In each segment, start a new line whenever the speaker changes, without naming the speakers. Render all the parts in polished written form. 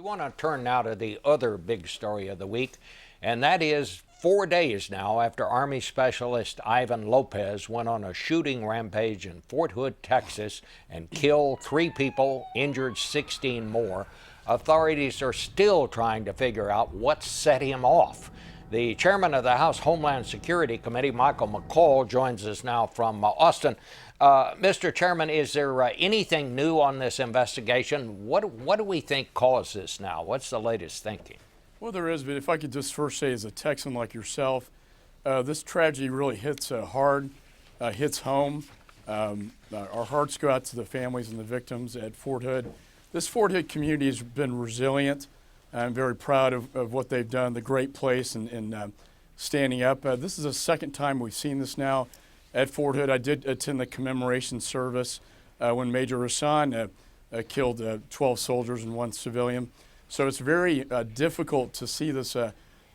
want to turn now to the other big story of the week, and that is 4 days now after Army Specialist Ivan Lopez went on a shooting rampage in Fort Hood, Texas, and killed 3 people, injured 16 more. Authorities are still trying to figure out what set him off. The chairman of the House Homeland Security Committee, McCaul, joins us now from Austin. Mr. Chairman, is there anything new on this investigation? What do we think caused this now? What's the latest thinking?
Well, there is, but if I could just first say, as a Texan like yourself, this tragedy really hits hard, hits home. Our hearts go out to the families and the victims at Fort Hood. This Fort Hood community has been resilient. I'm very proud of what they've done, the great place and standing up. This is the second time we've seen this now at Fort Hood. I did attend the commemoration service when Major Hassan killed 12 soldiers and 1 civilian. So it's very difficult to see this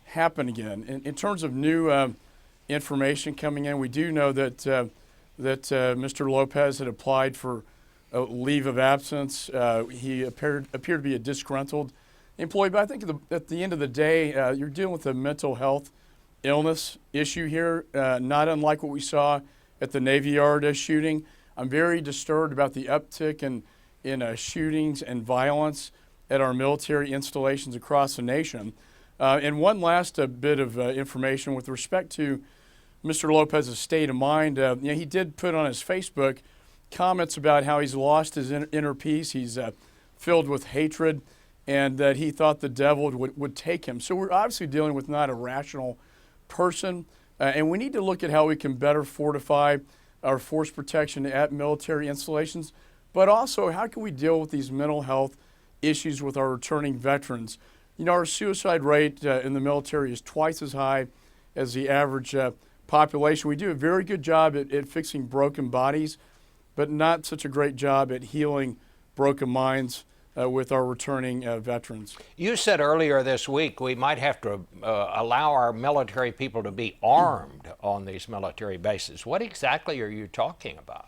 happen again. In terms of new information coming in, we do know that Mr. Lopez had applied for a leave of absence. He appeared to be a disgruntled employee, but I think at the end of the day, you're dealing with a mental health illness issue here, not unlike what we saw at the Navy Yard shooting. I'm very disturbed about the uptick in shootings and violence at our military installations across the nation. And one last bit of information with respect to Mr. Lopez's state of mind. He did put on his Facebook comments about how he's lost his inner peace. He's filled with hatred, and that he thought the devil would take him. So we're obviously dealing with not a rational person, and we need to look at how we can better fortify our force protection at military installations, but also how can we deal with these mental health issues with our returning veterans. You know, our suicide rate in the military is twice as high as the average population. We do a very good job at fixing broken bodies, but not such a great job at healing broken minds with our returning veterans.
You said earlier this week we might have to allow our military people to be armed on these military bases. What exactly are you talking about?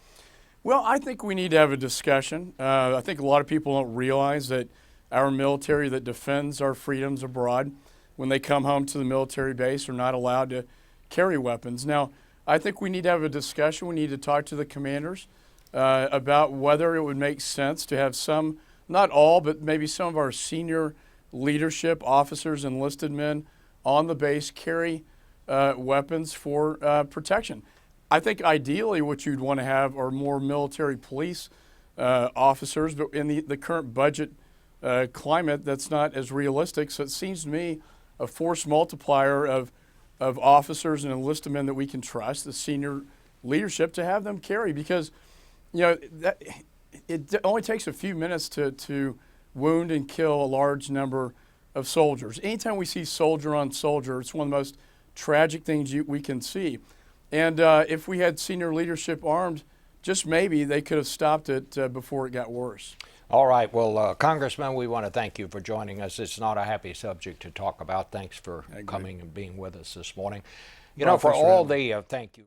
Well, I think we need to have a discussion. I think a lot of people don't realize that our military that defends our freedoms abroad, when they come home to the military base, are not allowed to carry weapons. Now, I think we need to have a discussion. We need to talk to the commanders about whether it would make sense to have some, not all, but maybe some of our senior leadership officers, enlisted men on the base carry weapons for protection. I think ideally what you'd want to have are more military police officers, but in the current budget climate, that's not as realistic. So it seems to me a force multiplier of officers and enlisted men that we can trust, the senior leadership, to have them carry, because it only takes a few minutes to wound and kill a large number of soldiers. Anytime we see soldier on soldier, it's one of the most tragic things we can see. And if we had senior leadership armed, just maybe they could have stopped it before it got worse.
All right. Well, Congressman, we want to thank you for joining us. It's not a happy subject to talk about. Thanks for coming and being with us this morning. You know, for all the thank you.